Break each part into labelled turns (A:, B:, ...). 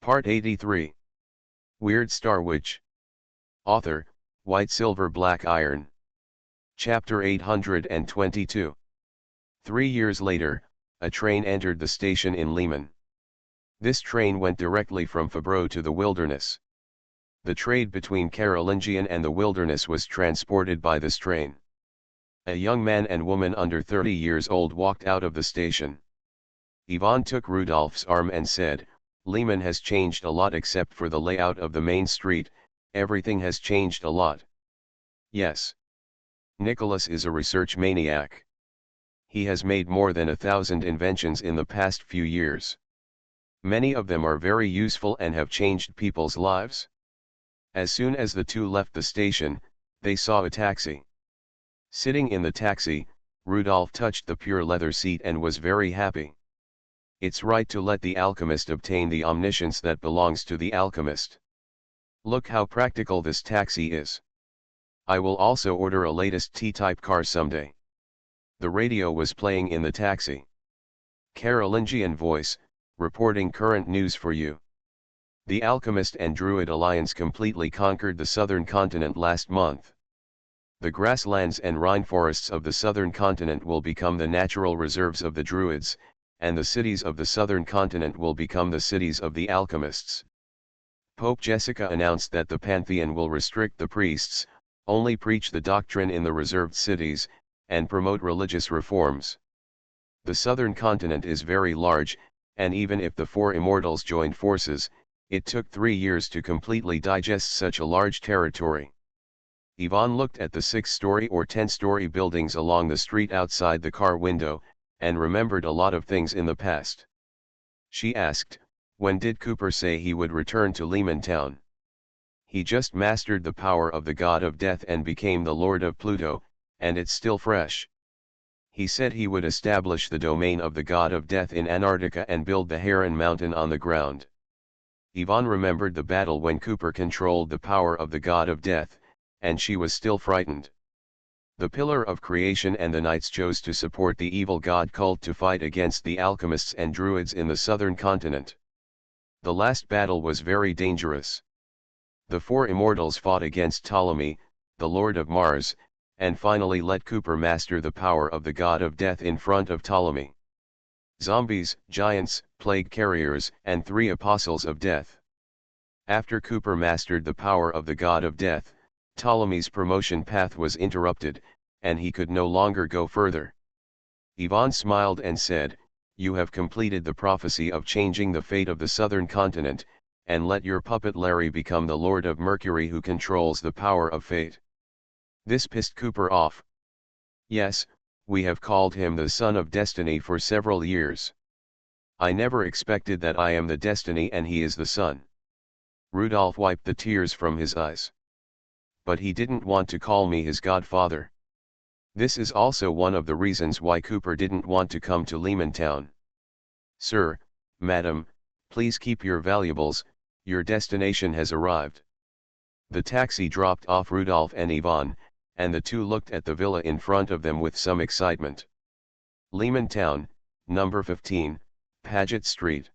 A: Part 83. Weird Star Witch. Author, White Silver Black Iron. Chapter 822. 3 years later, a train entered the station in Lehman. This train went directly from Fabreau to the wilderness. The trade between Carolingian and the wilderness was transported by this train. A young man and woman under 30 years old walked out of the station. Ivan took Rudolph's arm and said, "Lehman has changed a lot except for the layout of the main street, everything has changed a lot." Yes. Nicholas is a research maniac. He has made more than 1,000 inventions in the past few years. Many of them are very useful and have changed people's lives. As soon as the two left the station, they saw a taxi. Sitting in the taxi, Rudolph touched the pure leather seat and was very happy. It's right to let the alchemist obtain the omniscience that belongs to the alchemist. Look how practical this taxi is. I will also order a latest T-type car someday. The radio was playing in the taxi. Carolingian voice, reporting current news for you. The Alchemist and Druid Alliance completely conquered the southern continent last month. The grasslands and rainforests of the southern continent will become the natural reserves of the Druids, and the cities of the southern continent will become the cities of the alchemists. Pope Jessica announced that the Pantheon will restrict the priests, only preach the doctrine in the reserved cities, and promote religious reforms. The southern continent is very large, and even if the four immortals joined forces, it took 3 years to completely digest such a large territory. Ivan looked at the 6-story or 10-story buildings along the street outside the car window, and remembered a lot of things in the past. She asked, "When did Cooper say he would return to Lehman Town?" "He just mastered the power of the god of death and became the lord of Pluto, and it's still fresh. He said he would establish the domain of the god of death in Antarctica and build the Heron Mountain on the ground." Ivan remembered the battle when Cooper controlled the power of the god of death, and she was still frightened. The Pillar of Creation and the Knights chose to support the evil god cult to fight against the alchemists and druids in the southern continent. The last battle was very dangerous. The four immortals fought against Ptolemy, the lord of Mars, and finally let Cooper master the power of the god of death in front of Ptolemy. Zombies, giants, plague carriers, and 3 apostles of death. After Cooper mastered the power of the god of death, Ptolemy's promotion path was interrupted, and he could no longer go further. Ivan smiled and said, "You have completed the prophecy of changing the fate of the southern continent, and let your puppet Larry become the Lord of Mercury who controls the power of fate." This pissed Cooper off. "Yes, we have called him the Son of Destiny for several years. I never expected that I am the destiny and he is the son." Rudolph wiped the tears from his eyes. "But he didn't want to call me his godfather. This is also one of the reasons why Cooper didn't want to come to Lehman Town. Sir, madam, please keep your valuables, your destination has arrived." The taxi dropped off Rudolph and Ivan, and the two looked at the villa in front of them with some excitement. Lehman Town, number 15, Paget Street.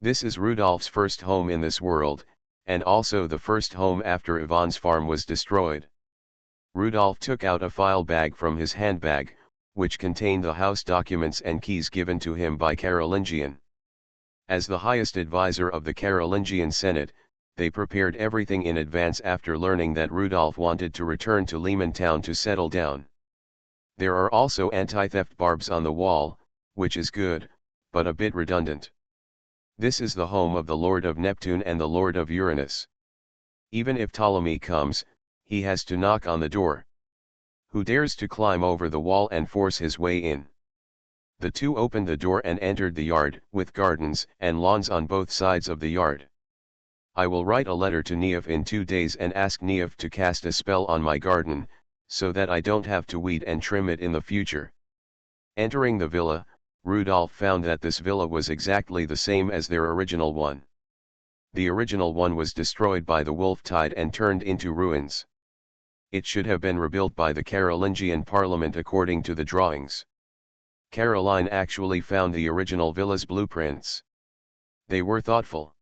A: This is Rudolph's first home in this world, and also the first home after Ivan's farm was destroyed. Rudolph took out a file bag from his handbag, which contained the house documents and keys given to him by Carolingian. As the highest advisor of the Carolingian Senate, they prepared everything in advance after learning that Rudolph wanted to return to Lehman Town to settle down. There are also anti-theft barbs on the wall, which is good, but a bit redundant. This is the home of the Lord of Neptune and the Lord of Uranus. Even if Ptolemy comes, he has to knock on the door. Who dares to climb over the wall and force his way in? The two opened the door and entered the yard, with gardens and lawns on both sides of the yard. "I will write a letter to Neef in 2 days and ask Neef to cast a spell on my garden, so that I don't have to weed and trim it in the future." Entering the villa, Rudolph found that this villa was exactly the same as their original one. The original one was destroyed by the wolf tide and turned into ruins. It should have been rebuilt by the Carolingian Parliament according to the drawings. Caroline actually found the original villa's blueprints. They were thoughtful.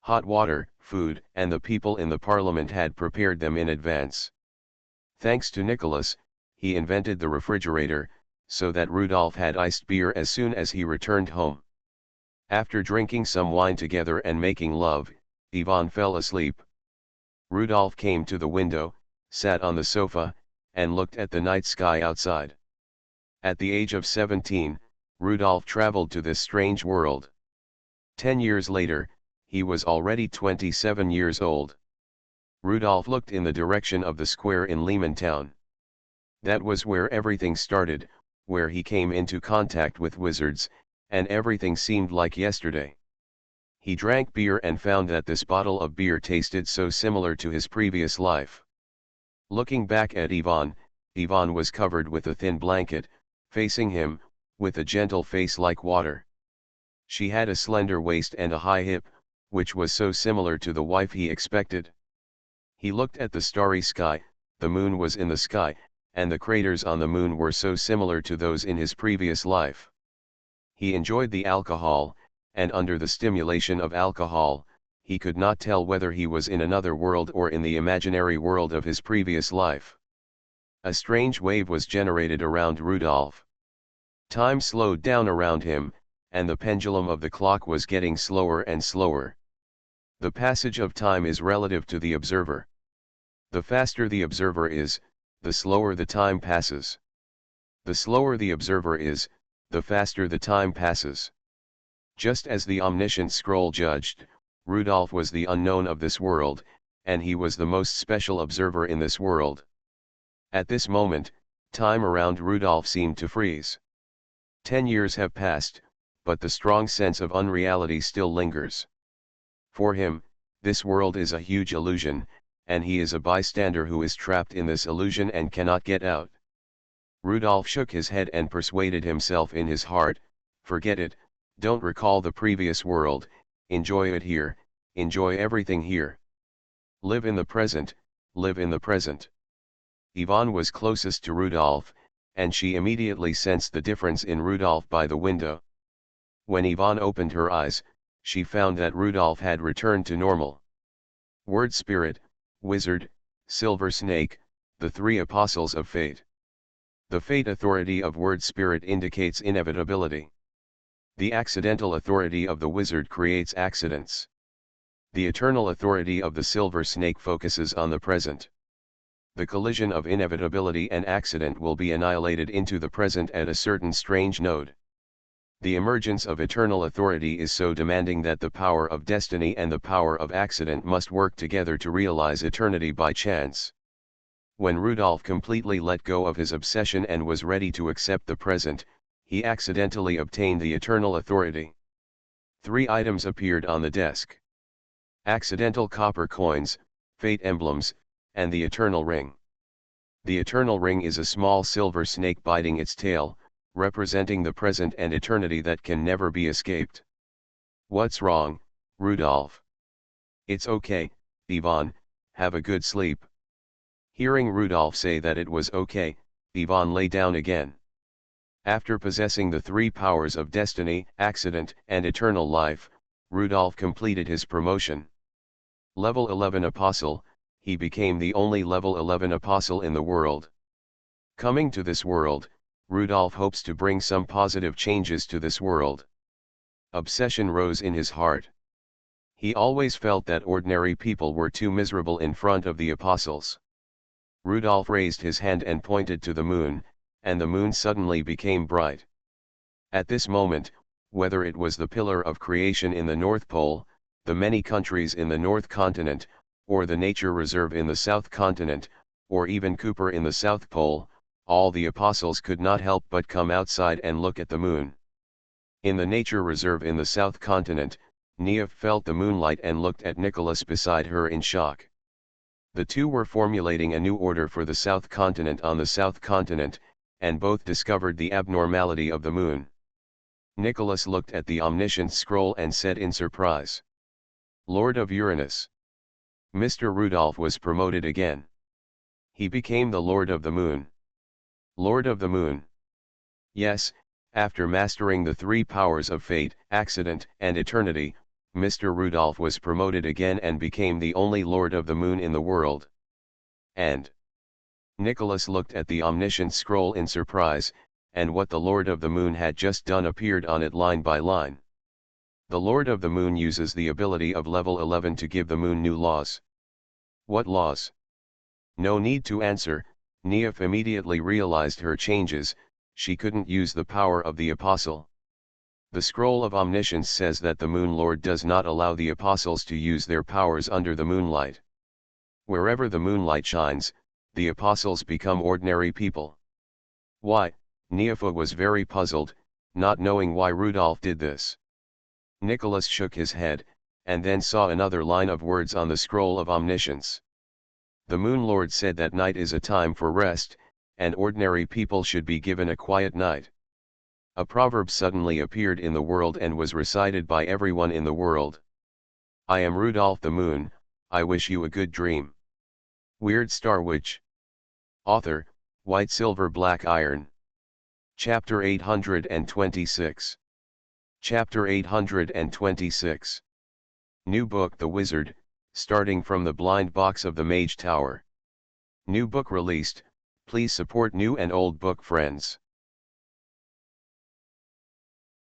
A: Hot water, food, and the people in the parliament had prepared them in advance. Thanks to Nicholas, he invented the refrigerator, so that Rudolph had iced beer as soon as he returned home. After drinking some wine together and making love, Ivan fell asleep. Rudolph came to the window, sat on the sofa, and looked at the night sky outside. At the age of 17, Rudolph traveled to this strange world. 10 years later, he was already 27 years old. Rudolph looked in the direction of the square in Lehman Town. That was where everything started, where he came into contact with wizards, and everything seemed like yesterday. He drank beer and found that this bottle of beer tasted so similar to his previous life. Looking back at Ivan, Ivan was covered with a thin blanket, facing him, with a gentle face like water. She had a slender waist and a high hip, which was so similar to the wife he expected. He looked at the starry sky, the moon was in the sky, and the craters on the moon were so similar to those in his previous life. He enjoyed the alcohol, and under the stimulation of alcohol, he could not tell whether he was in another world or in the imaginary world of his previous life. A strange wave was generated around Rudolph. Time slowed down around him, and the pendulum of the clock was getting slower and slower. The passage of time is relative to the observer. The faster the observer is, the slower the time passes. The slower the observer is, the faster the time passes. Just as the omniscient scroll judged, Rudolph was the unknown of this world, and he was the most special observer in this world. At this moment, time around Rudolph seemed to freeze. 10 years have passed, but the strong sense of unreality still lingers. For him, this world is a huge illusion, and he is a bystander who is trapped in this illusion and cannot get out. Rudolph shook his head and persuaded himself in his heart, forget it, don't recall the previous world, enjoy it here, enjoy everything here. Live in the present, live in the present. Ivan was closest to Rudolph, and she immediately sensed the difference in Rudolph by the window. When Ivan opened her eyes, she found that Rudolph had returned to normal. Word Spirit, Wizard, Silver Snake, the three apostles of fate. The fate authority of Word Spirit indicates inevitability. The accidental authority of the wizard creates accidents. The eternal authority of the Silver Snake focuses on the present. The collision of inevitability and accident will be annihilated into the present at a certain strange node. The emergence of eternal authority is so demanding that the power of destiny and the power of accident must work together to realize eternity by chance. When Rudolph completely let go of his obsession and was ready to accept the present, he accidentally obtained the eternal authority. 3 items appeared on the desk. Accidental copper coins, fate emblems, and the eternal ring. The eternal ring is a small silver snake biting its tail, representing the present and eternity that can never be escaped. What's wrong, Rudolph? It's okay, Ivan, have a good sleep. Hearing Rudolph say that it was okay, Ivan lay down again. After possessing the 3 powers of destiny, accident, and eternal life, Rudolph completed his promotion. Level 11 Apostle, he became the only level 11 Apostle in the world. Coming to this world, Rudolph hopes to bring some positive changes to this world. Obsession rose in his heart. He always felt that ordinary people were too miserable in front of the apostles. Rudolph raised his hand and pointed to the moon, and the moon suddenly became bright. At this moment, whether it was the pillar of creation in the North Pole, the many countries in the North Continent, or the nature reserve in the South Continent, or even Cooper in the South Pole, all the apostles could not help but come outside and look at the moon. In the nature reserve in the South Continent, Neve felt the moonlight and looked at Nicholas beside her in shock. The two were formulating a new order for the South Continent on the South Continent, and both discovered the abnormality of the moon. Nicholas looked at the omniscient scroll and said in surprise, "Lord of Uranus." Mr. Rudolph was promoted again. He became the Lord of the Moon. Lord of the Moon. Yes, after mastering the 3 powers of fate, accident, and eternity, Mr. Rudolph was promoted again and became the only Lord of the Moon in the world. And Nicholas looked at the omniscient scroll in surprise, and what the Lord of the Moon had just done appeared on it line by line. The Lord of the Moon uses the ability of level 11 to give the Moon new laws. What laws? No need to answer, Neef immediately realized her changes. She couldn't use the power of the Apostle. The Scroll of Omniscience says that the Moon Lord does not allow the Apostles to use their powers under the moonlight. Wherever the moonlight shines, the Apostles become ordinary people. Why? Neefa was very puzzled, not knowing why Rudolph did this. Nicholas shook his head, and then saw another line of words on the Scroll of Omniscience. The Moon Lord said that night is a time for rest, and ordinary people should be given a quiet night. A proverb suddenly appeared in the world and was recited by everyone in the world. I am Rudolph the Moon, I wish you a good dream. Weird Star Witch. Author, White Silver Black Iron. Chapter 826. Chapter 826. New book The Wizard, starting from the blind box of the Mage Tower. New book released, please support new and old book friends.